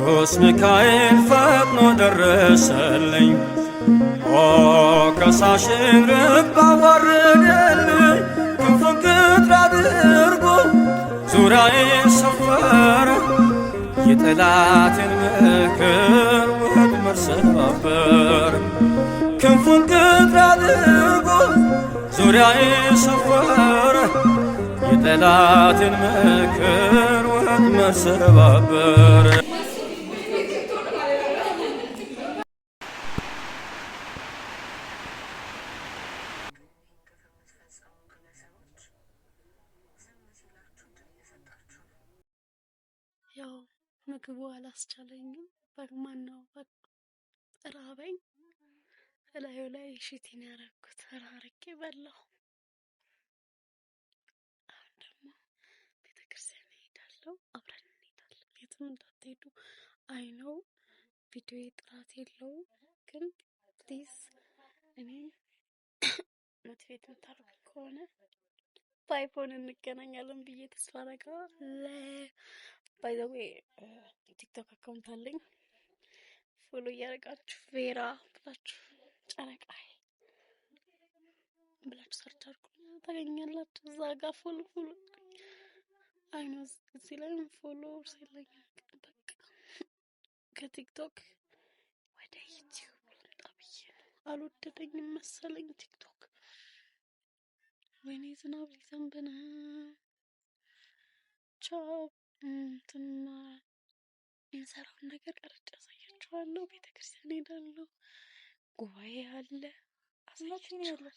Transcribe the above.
ቅዱስ ሚካኤል ፈጥኖ ደረሰልኝ። ኦ ከሳሽን ርግብ አዋረደልኝ። ክንፉን ቅጥር አድርጎ ዙሪያዬን ሰፈረ። የጠላቴን ምክር ወጥመድ ሰባበረ። ክንፉን ቅጥር አድርጎ ዙሪያዬን ሰፈረ። የጠላቴን ምክር ወጥመድ ሰባበረ። ያው ምግቡ አላስቻለኝም። በማናው ራበኝ። እላዩ ላይ ሽቲን ያረኩት አራርቄ በላሁ። አሁን ደግሞ ቤተክርስቲያን እሄዳለሁ። አብረን እንሄዳለን። የትም እንዳትሄዱ። አይ ነው ቪዲዮ ጥራት የለውም፣ ግን ፕሊዝ እኔ ሞቲቬት የምታደርጉኝ ከሆነ በአይፎን እንገናኛለን ብዬ ተስፋ አደርጋለሁ። ባይ ዘ ዌይ ቲክቶክ አካውንት አለኝ። ፎሎ እያደረጋችሁ ቬራ ብላችሁ ጨረቃይ ብላችሁ ሰርች አድርጉ ታገኛላችሁ። እዛ ጋር ፎሎ አይ ነው እዚህ ላይ ፎሎ ስለኝ በቃ ከቲክቶክ ወደ ዩቲዩብ ልምጣ ብዬ አልወደደኝም መሰለኝ ቲክቶክ። ወይኔ ዝናብ ሊዘንብ ነው። ቻው እንትና የምሰራውን ነገር ቀርጬ አሳያችኋለሁ። ቤተክርስቲያን ሄዳለሁ። ጉባኤ አለ፣ አሳያችኋለሁ።